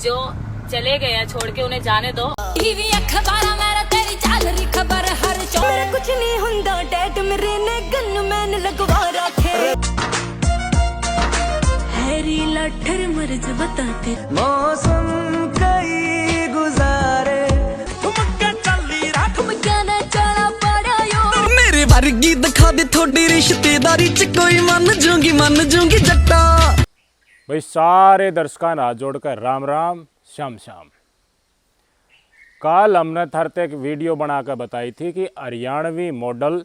जो चले गए हैं छोड़ के उन्हें जाने दो। टीवी अखबार मेरा तेरी चल रही खबर हर शो मेरा कुछ नहीं हुंदा डैड मेरे ने गन मैन लगवा रखे हैरी लठर मर्ज बताते मौसम कई गुजारे तुम क्या चली रात तुम क्या ना चला पड़ा यो मेरे वर्गी दिखा दे थोड़ी रिश्तेदारी च कोई मन जूंगी जट्टा। भाई सारे दर्शकों हाथ जोड़कर राम राम श्याम श्याम। कल हमने थरते एक वीडियो बनाकर बताई थी कि हरियाणवी मॉडल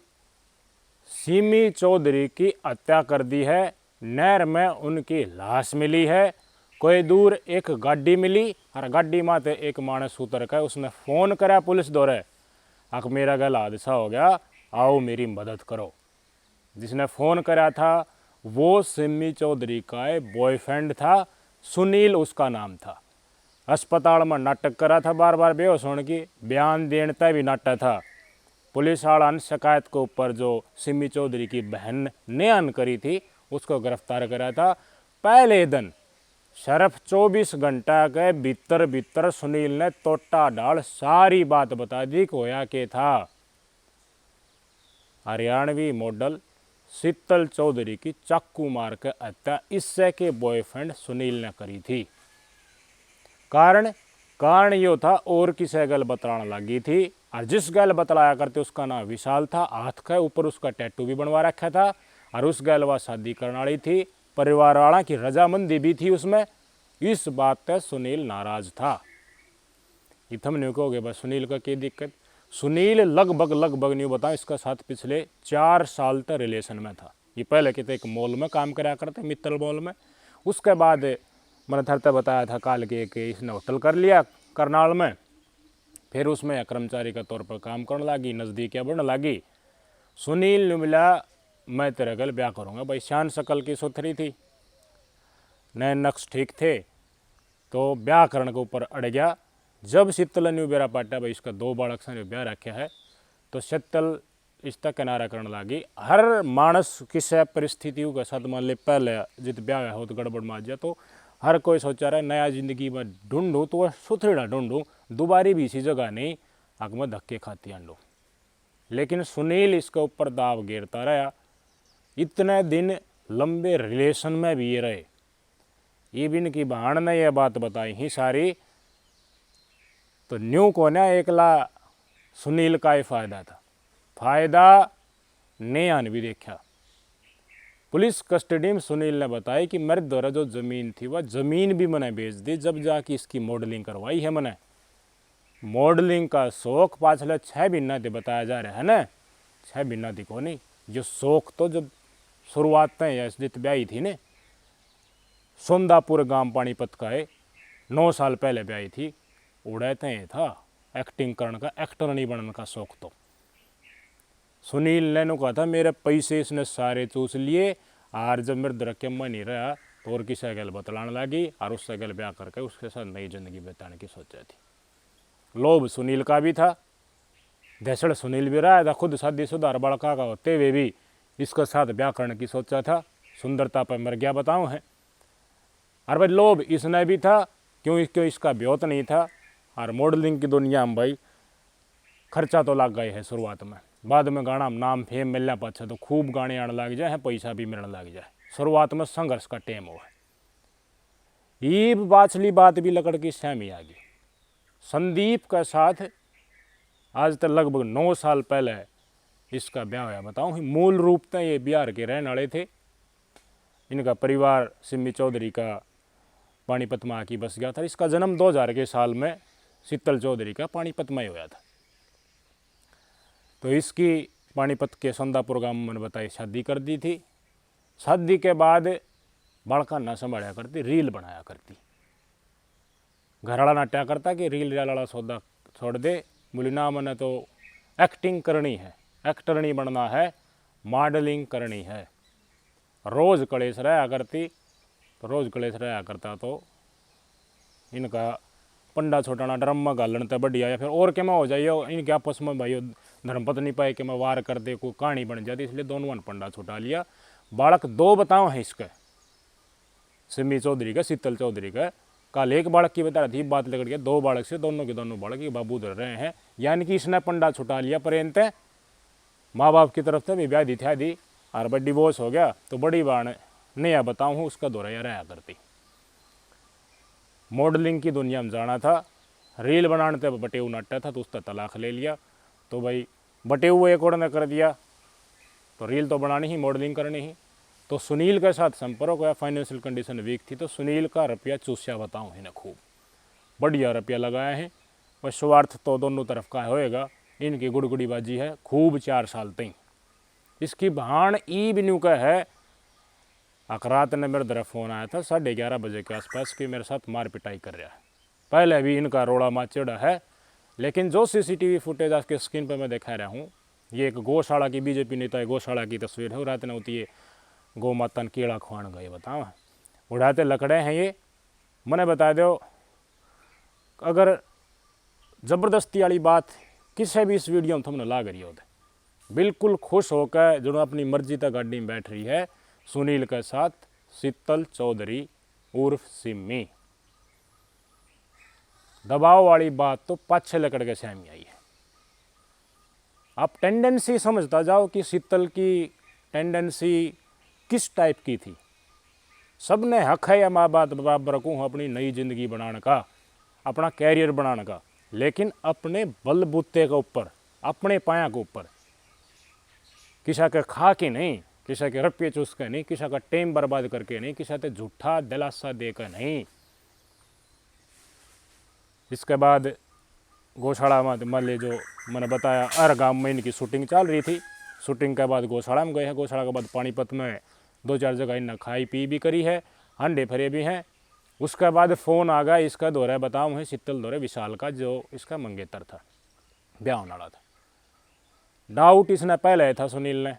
सिमी चौधरी की हत्या कर दी है। नहर में उनकी लाश मिली है। कोई दूर एक गाड़ी मिली और गाड़ी माते एक मानस उतर कर उसने फ़ोन करा पुलिस दौरे, अक मेरा गल हादसा हो गया, आओ मेरी मदद करो। जिसने फ़ोन करा था वो सिमी चौधरी का बॉयफ्रेंड था, सुनील उसका नाम था। अस्पताल में नाटक करा था, बार बार बेहोश होने की, बयान देने तक भी नाटक था। पुलिस वाला ने शिकायत के ऊपर जो सिमी चौधरी की बहन ने अन करी थी उसको गिरफ्तार करा था। पहले दिन सिर्फ 24 घंटा के भीतर सुनील ने तोटा डाल सारी बात बता दी कि होया के था। हरियाणवी मॉडल शीतल चौधरी की चाकू मार के हत्या इससे के बॉयफ्रेंड सुनील ने करी थी। कारण यो था और किसे गल बतलाने लगी थी, और जिस गल बतलाया करते उसका नाम विशाल था। हाथ के ऊपर उसका टैटू भी बनवा रखा था और उस गल वह शादी करने वाली थी। परिवार वाला की रजामंदी भी थी उसमें। इस बात पे सुनील नाराज था। इतम नहीं कहोगे बस सुनील का क्या दिक्कत। सुनील लगभग नहीं बताऊँ, इसका साथ पिछले 4 साल तक रिलेशन में था। ये पहले कहते एक मॉल में काम कराया करते, मित्तल मॉल में। उसके बाद मैंने थरते बताया था काल के कि इसने होटल कर लिया करनाल में, फिर उसमें कर्मचारी के तौर पर काम करने लगी, नज़दीकियाँ बढ़ने लगी। सुनील ने मिला मैं तेरे गल ब्याह करूँगा। भाई शान शकल की सुथरी थी, नए नक्श ठीक थे, तो ब्याह करने के ऊपर अड़ गया। जब शीतल ने बेरा पाटा भाई इसका 2 बालक से ब्याह रखा है, तो शीतल इसका किनारा करने लगी। हर मानस किसी परिस्थितियों के साथ मान ले पहले जित ब्याह हो तो गड़बड़ मार जाए, तो हर कोई सोचा रहा नया ज़िंदगी में ढूंढूँ तो वह सुथरीड़ा ढूंढूँ, दोबारी भी इसी जगह नहीं आग में धक्के खाती आंडो। लेकिन सुनील इसके ऊपर दाव घेरता रहा। इतने दिन लंबे रिलेशन में भी ये रहे। ये भी इनकी बहन ने यह बात बताई ही सारी, तो न्यू को ना एकला सुनील का ही फायदा था। फायदा ने आन भी देखा। पुलिस कस्टडी में सुनील ने बताया कि मेरे द्वारा जो ज़मीन थी वह ज़मीन भी मैंने बेच दी जब जाके इसकी मॉडलिंग करवाई है। मैंने मॉडलिंग का शौक पाछले 6 महीना से बताया जा रहा है ना, 6 महीना थी को नहीं। जो शौक तो जब शुरुआत में जित ब्याही थी ने सोंदापुर गांव पानीपत का है, 9 साल पहले ब्याही थी। उड़ाते ही था एक्टिंग करने का, एक्टर नहीं बनने का शौक। तो सुनील ने कहा था मेरे पैसे इसने सारे चूस लिए, और जब मेरे दरके में नहीं रहा तो और किसी गल बतलाने लगी और उससे गल ब्याह करके उसके साथ नई जिंदगी बिताने की सोचा थी। लोभ सुनील का भी था, दहसड़ सुनील भी रहा था। खुद शादीशुदा बड़का का होते हुए भी इसके साथ ब्याह करने की सोचा था। सुंदरता पर मर गया बताऊँ है। और भाई लोभ इसने भी था, क्यों इसका ब्योत नहीं था। और मॉडलिंग की दुनिया में भाई खर्चा तो लग गए है शुरुआत में, बाद में गाना नाम फेम मिलने पाछे तो खूब गाने आने लग जाए, पैसा भी मिलने लग जाए। शुरुआत में संघर्ष का टेम हो है। ये बाछली बात भी लकड़ की सहमी आ गई। संदीप के साथ आज तक लगभग 9 साल पहले इसका ब्याह हुआ बताऊँ। मूल रूप से ये बिहार के रहने वाले थे। इनका परिवार सिमी चौधरी का पानीपत में आके बस गया था। इसका जन्म 2000 के साल में शीतल चौधरी का पानीपत में हुआ था। तो इसकी पानीपत के सोंदापुर गांव में बताई शादी कर दी थी। शादी के बाद बड़का ना संभाला करती, रील बनाया करती। घरवाला नाट्या करता कि रील वाला सौदा छोड़ दे, बोली ना मैंने तो एक्टिंग करनी है, एक्टर नहीं बनना है, मॉडलिंग करनी है। रोज़ कलेश रहा करती, तो रोज़ कलेश रहा करता तो इनका पंडा छोटाना ड्रम में गालन तो बढ़िया, या फिर और के में हो जाइए इनके आपस में भाई धर्मपत्नी पाए के मैं वार कर दे, कोई कहानी बन जाती। इसलिए दोनों ने पंडा छुटा लिया। बालक 2 बताओ हैं इसके, सिमी चौधरी का, शीतल चौधरी का। कल एक बालक की बता रही थी, बात लग गया 2 बालक से, दोनों के दोनों बालक ये बाबू धर रहे हैं, यानी कि इसने पंडा छुटा लिया पर्यंत माँ बाप की तरफ से भी ब्याह दिखा दी और बड़ी डिवोर्स हो गया। तो बड़ी बाण नया बताऊँ उसका दौरा या रहा करती। मॉडलिंग की दुनिया में जाना था, रील बनाने तक बटेऊ नट्टा था तो उसका तलाक ले लिया। तो भाई बटेऊ एक और ने कर दिया तो रील तो बनानी ही, मॉडलिंग करनी ही। तो सुनील के साथ संपर्क हुआ, फाइनेंशियल कंडीशन वीक थी तो सुनील का रुपया चूस्या बताऊँ इन्हें, खूब बढ़िया रुपया लगाए हैं। और स्वार्थ तो दोनों तरफ का होएगा, इनकी गुड़गुड़ी बाजी है खूब 4 साल तक। इसकी भाण ई बिन्यू का है। अकरात ने मेरे तरफ फ़ोन आया था 11:30 बजे के आसपास कि मेरे साथ मार पिटाई कर रहा है। पहले भी इनका रोड़ा माचेड़ा है, लेकिन जो सीसीटीवी फुटेज आपके स्क्रीन पर मैं दिखा रहा हूँ, ये एक गौशाला की बीजेपी नेता गौशाला की तस्वीर है। रात ने होती है गौ माता ने कीड़ा खुआन गए, बताओ उड़ाते लकड़े हैं ये। मैंने बता दो, अगर ज़बरदस्ती वाली बात किसी भी इस वीडियो में तुमने लाग रही हो तो बिल्कुल खुश होकर जो अपनी मर्जी तक गाड़ी में बैठ रही है सुनील के साथ शीतल चौधरी उर्फ सिमी। दबाव वाली बात तो पाछे लकड़ के सामने आई है। आप टेंडेंसी समझता जाओ कि शीतल की टेंडेंसी किस टाइप की थी। सब ने हक है या माँ बाप रखूँ अपनी नई ज़िंदगी बनाने का, अपना कैरियर बनाने का, लेकिन अपने बलबूते के ऊपर, अपने पाया के ऊपर, किसी के खा के नहीं, किसी के रुपये चूस के नहीं, किसी का टाइम बर्बाद करके नहीं, किसी के झूठा दिलासा दे कर नहीं। इसके बाद गौशाला में मान ली जो मैंने बताया हर गांव में इनकी शूटिंग चल रही थी। शूटिंग के बाद गौशाला में गए हैं, गौशाला के बाद पानीपत में 2-4 जगह इन्हें खाई पी भी करी है, अंडे फरे भी हैं। उसके बाद फ़ोन आ गया, इसका दौरा बताऊँ है शीतल दौरे विशाल का, जो इसका मंगेतर था, ब्याह होने वाला था। डाउट इसने पहले था सुनील ने,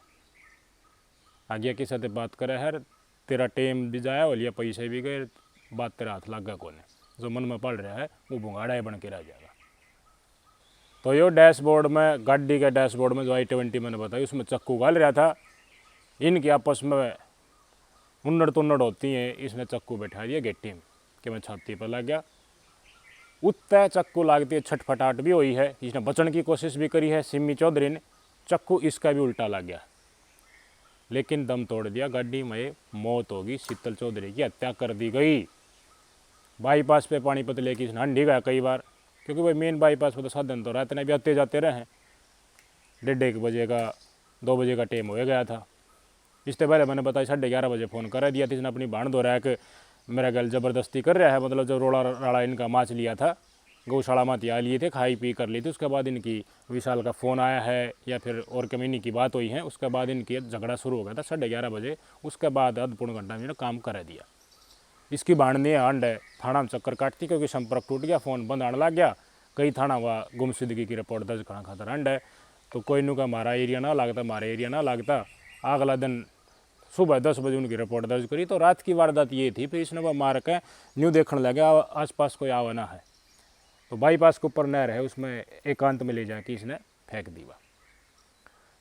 आगे किसी से बात करे है, तेरा टाइम भी जाया हो लिया, पैसे भी गए, बात तेरा हाथ लग गया कोने, जो मन में पड़ रहा है वो भुंगाड़ा बन के रह जाएगा। तो यो डैशबोर्ड में, गाड़ी के डैशबोर्ड में जो i20 मैंने बताई उसमें चक्कू गाल रहा था। इनकी आपस में उन्नड़ तुन्नड़ होती हैं, इसने चक्कू बैठा दिया गेट्टी में कि मैं छाती पर लग गया। उत्ते चक्कू लागती है, छटपटाहट भी हुई है, इसने बचने की कोशिश भी करी है सिमी चौधरी ने, चक्कू इसका भी उल्टा लग गया, लेकिन दम तोड़ दिया। गाड़ी में मौत होगी, शीतल चौधरी की हत्या कर दी गई। बाईपास पे पानीपत लेके इसने हंडी गया कई बार, क्योंकि भाई मेन बाईपास पर तो साधन तो रात ने भी आते जाते रहे। 1:30 बजे का 2 बजे का टाइम हो गया था। इससे पहले मैंने बताया 11:30 बजे फ़ोन करा दिया था इसने अपनी भाण दोहराया कि मेरा गल ज़बरदस्ती कर रहा है, मतलब जो रोड़ा राड़ा इनका माच लिया था गौशाला में तिया लिए थे, खाई पी कर ली थी। उसके बाद इनकी विशाल का फ़ोन आया है या फिर और कमीनी की बात हुई है, उसके बाद इनकी झगड़ा शुरू हो गया था 11:30 बजे। उसके बाद आध पौन घंटा में काम कर दिया। इसकी भाणनी हंड है, थाना में चक्कर काटती क्योंकि संपर्क टूट गया, फ़ोन बंद आने लग गया। कई थाना हुआ गुमशुदगी की रिपोर्ट दर्ज करना खातर हंड है। तो कोई नु का हमारा एरिया ना लगता, हमारे एरिया ना लगता। अगला दिन सुबह 10 बजे उनकी रिपोर्ट दर्ज करी। तो रात की वारदात ये थी, फिर इसने वह मार के न्यू देखने लगा आसपास कोई आवा ना है। तो बाईपास के ऊपर नहर है, उसमें एकांत में ले जाके इसने फेंक दी।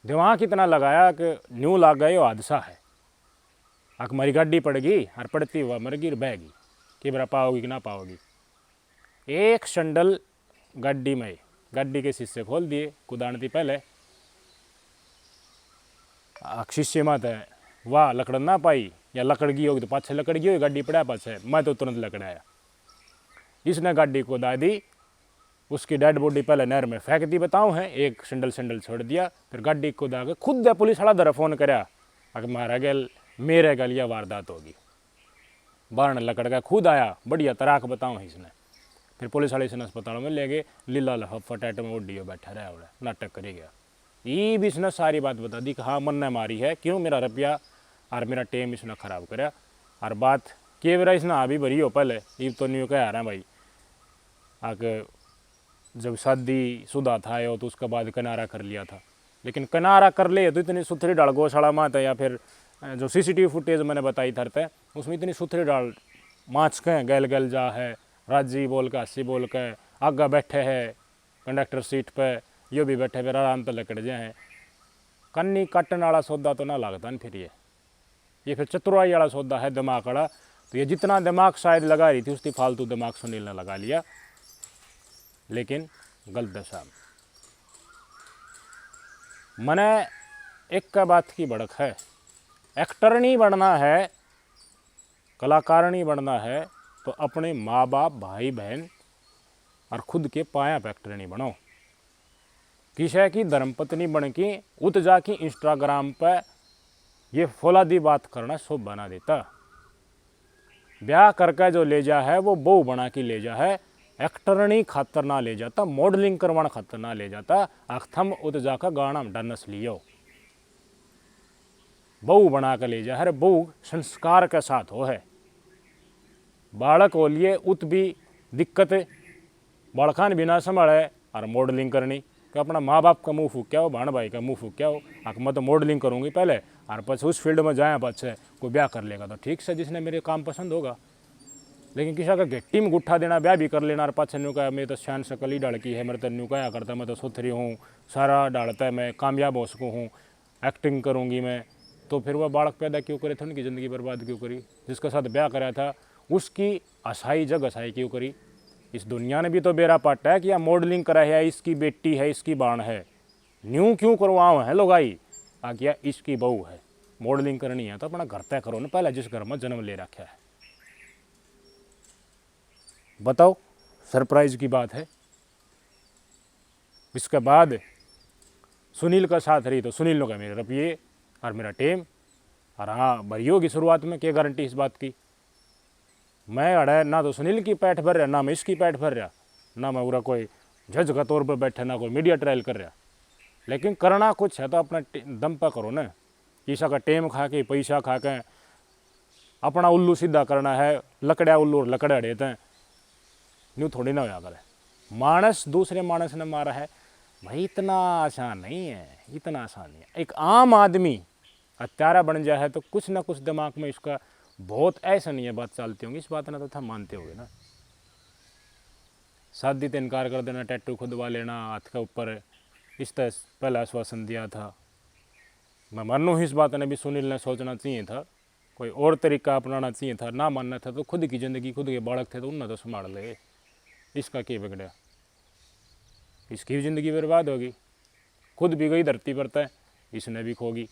दिमाग इतना लगाया कि न्यू लग गए हादसा है, आक हमारी गाड़ी पड़ेगी और पड़ती हुआ मरगी बहेगी, कि बरा पाओगी कि ना पाओगी। एक शंडल गाड़ी में, गाड़ी के शीशे खोल दिए कुदान थी पहले, शीशे मत है वाह लकड़ ना पाई या लकड़ गई होगी तो पाछे लकड़ गई होगी, गाड़ी पड़ा पाछे, मैं तो तुरंत लकड़ाया। इसने गाड़ी को दा दी, उसकी डेड बॉडी पहले नहर में फेंक दी बताऊँ है, एक शंडल छोड़ दिया, फिर गाड़ी को दा के खुद पुलिस वाला दर फ़ोन कराया अगर मारा गल मेरे गल यह वारदात होगी। बारण लकड़ का खुद आया, बढ़िया तराक बताऊँ इसने। फिर पुलिस वाले इसने अस्पताल में ले गए, लीला लफा टैट में उड्डी बैठा रहा उड़ा, नाटक करी गया। ये भी इसने सारी बात बता दी कि हाँ मन ने मारी है, क्यों मेरा रुपया और मेरा टाइम इसने ख़राब कराया। और बात के बेरा इसने अभी भरी हो पहले, ये तो नहीं कह रहा भाई आके जब शादी शुदा था यो तो उसके बाद किनारा कर लिया था, लेकिन किनारा कर ले तो इतनी सुथरी डाल गौशाला माँ था, या फिर जो सीसीटीवी फुटेज मैंने बताई थरते उसमें इतनी सुथरी डाल माछ के गैल गैल जा है, राजी बोल के हंसी बोल के आगे बैठे है कंडक्टर सीट पे, यो भी बैठे फिर आराम तो लकड़ जाए हैं। कन्नी काटने वाला सौदा तो ना लगता न फिर ये फिर चतुराई वाला सौदा है, दिमाग वाला। तो ये जितना दिमाग शायद लगा रही थी उसकी फालतू दिमाग सुनील ने लगा लिया, लेकिन गलत दिशा में। मने एक का बात की भड़क है, एक्टर नहीं बनना है, कलाकार नहीं बनना है तो अपने माँ बाप भाई बहन और खुद के पाया पे एक्टर नहीं बनो। किसी की धर्मपत्नी बन के उत जाके इंस्टाग्राम पे ये फौलादी बात करना शुभ बना देता। ब्याह करके जो ले जा है वो बहू बना के ले जा है, एक्टरनी खातर ना ले जाता, मॉडलिंग करवाना खातर ना ले जाता। अखथम उत जाकर गाना में डांस लियो, बहू बना कर ले जा है, बहू संस्कार के साथ हो है। बालक हो लिए उत भी दिक्कत बालखान बिना संभाले और मॉडलिंग करनी कि अपना माँ बाप का मुँह फूक क्या हो, भाण भाई का मुँह फूक क्या हो, आख मैं तो मॉडलिंग करूँगी पहले और પછી उस फील्ड में जाए, पछे कोई ब्याह कर लेगा तो ठीक से, जिसने मेरे काम पसंद होगा। लेकिन किसी का घट्टी में गुट्ठा देना, ब्याह भी कर लेना और पाछे न्यू कहा मैं तो शान शकल ही डाल की है, मेरे तो न्यू कहा करता मैं तो सुथरी हूँ, सारा डालता है, मैं कामयाब हो सकूँ हूँ, एक्टिंग करूँगी मैं, तो फिर वह बालक पैदा क्यों करे थे, उनकी ज़िंदगी बर्बाद क्यों करी। जिसके साथ ब्याह कराया था उसकी असाई जग असाई क्यों करी। इस दुनिया ने भी तो बेरा पाटा है कि यह मॉडलिंग करा है, इसकी बेटी है, इसकी बाण है, न्यू क्यों करवाओ है लोग आई आ क्या इसकी बहू है। मॉडलिंग करनी है तो अपना घर तय करो ना, पहले जिस घर में जन्म ले रखा है। बताओ, सरप्राइज की बात है। इसके बाद सुनील का साथ रही तो सुनील ने कहा मेरे रुपये और मेरा टेम, और हाँ भरी होगी शुरुआत में, क्या गारंटी इस बात की। मैं अड़े ना तो सुनील की पैठ भर रहा, ना मैं इसकी पैठ भर रहा, ना मैं पूरा कोई जज का तौर पर बैठा, ना कोई मीडिया ट्रायल कर रहा। लेकिन करना कुछ है तो अपना दम पर करो ना। ईसा का टेम खा के, पैसा खा के अपना उल्लू सीधा करना है, लकड़ा उल्लू और लकड़ा देते हैं, यूँ थोड़ी ना होया करे। मानस दूसरे मानस ने मारा है भाई, इतना आसान नहीं है, इतना आसान नहीं है। एक आम आदमी हत्यारा बन जाए है तो कुछ ना कुछ दिमाग में इसका बहुत ऐसा नहीं है बात चलती होंगी, इस बात ना तो था मानते होगे ना। शादी से इनकार कर देना, टैटू खुदवा लेना हाथ के ऊपर, इस तरह पहला आश्वासन दिया था। मैं मानू ही इस बात ने भी सुनील ने सोचना चाहिए था, कोई और तरीका अपनाना चाहिए था। ना मानना था तो खुद की ज़िंदगी, खुद के बालक थे तो उन्हें तो संभाल ले, इसका क्या बिगड़ा। इसकी भी ज़िंदगी बर्बाद होगी, खुद भी गई धरती पर तय, इसने भी खोगी।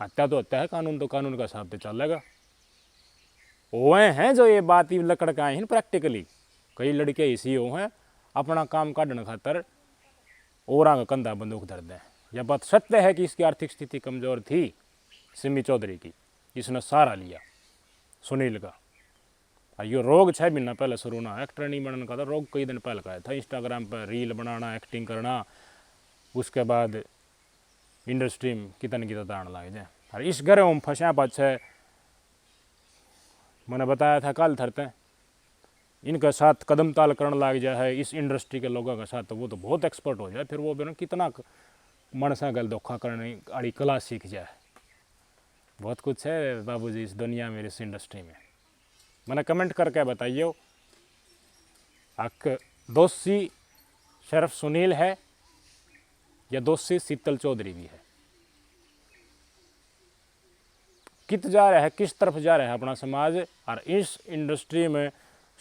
हत्या तो हत्या है, कानून तो कानून का हिसाब से चलेगा। वो हैं जो ये बात ही लकड़ का हैं प्रैक्टिकली, कई लड़के इसी हो हैं अपना काम काटने खातर और आगे कंधा बंदूक धर दें। यह बात सत्य है कि इसकी आर्थिक स्थिति कमज़ोर थी सिमी चौधरी की, इसने सहारा लिया सुनील का। और ये रोग 6 महीना पहले शुरू ना, एक्टर नहीं बनने का था रोग कई दिन पहले का था। इंस्टाग्राम पर रील बनाना, एक्टिंग करना, उसके बाद इंडस्ट्री में कितने कितना दान लग जाए। और इस घर में फंसा पाछे मैंने बताया था कल थरते इनके साथ कदम ताल करने लग जाए है इस इंडस्ट्री के लोगों के साथ, तो वो तो बहुत एक्सपर्ट हो जाए। फिर वो भी कितना मनसा गल धोखा करने आड़ी कला सीख जाए। बहुत कुछ है बाबूजी इस दुनिया में, इस इंडस्ट्री में। मैंने कमेंट करके बताइए, आक दोषी सिर्फ सुनील है या दोषी शीतल चौधरी भी है। कित जा रहा है, किस तरफ जा रहा है अपना समाज, और इस इंडस्ट्री में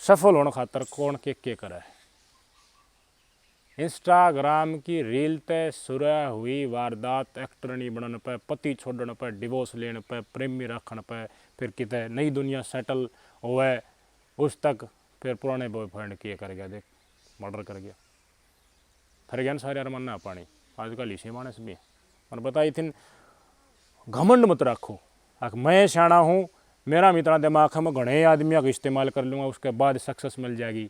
सफल होने खातर कौन के करे है। इंस्टाग्राम की रील पे शुरू हुई वारदात, एक्टर नहीं बनने पे, पति छोड़ने पे, डिवोर्स लेने पे, प्रेमी रखने पे, फिर कितने नई दुनिया सेटल हुए उस तक, फिर पुराने बॉयफ्रेंड किए कर गया, देख मर्डर कर गया, फिर गया सारे अरमान ना पानी। आजकल इसी मानस भी और बताई थी घमंड मत रखो, मैं सियाणा हूँ, मेरा भी इतना दिमाग है, मैं घने आदमियों का इस्तेमाल कर लूँगा, उसके बाद सक्सेस मिल जाएगी,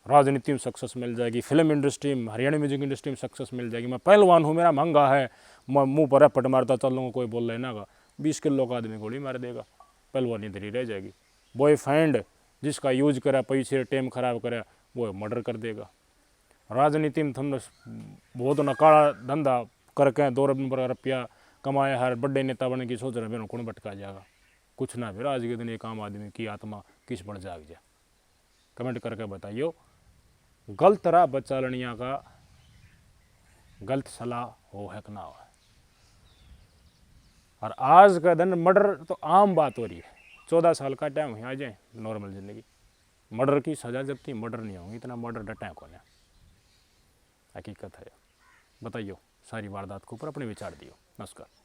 राजनीति में सक्सेस मिल जाएगी, फिल्म इंडस्ट्री में, हरियाणा म्यूजिक इंडस्ट्री में सक्सेस मिल जाएगी। मैं पहलवान हूँ, मेरा महंगा है, मैं मुँह पर रपट मारता चल लूँगा, कोई बोल लेना का 20 किलो का आदमी गोली मार देगा, पहलवानी धरी रह जाएगी। बॉयफ्रेंड जिसका यूज करा, पैसे टेम खराब करा, वो मर्डर कर देगा। राजनीति में तुमने बहुत नकारा धंधा करके 2 रुपया कमाया, हर बड़े नेता बनने की सोच रहे हैं, कौन भटका जाएगा कुछ ना। फिर आज के दिन एक आम आदमी की आत्मा किस पर जाग जाए। कमेंट करके बताइए, गलत राह बचालनिया का गलत सलाह हो है कि ना हो है। और आज का दिन मर्डर तो आम बात हो रही है, 14 साल का टाइम है आ जाए नॉर्मल ज़िंदगी। मर्डर की सज़ा जब थी मर्डर नहीं होंगी, इतना मर्डर डटा कौन है, हकीकत है। बताइयो सारी वारदात के ऊपर अपने विचार दियो। नमस्कार।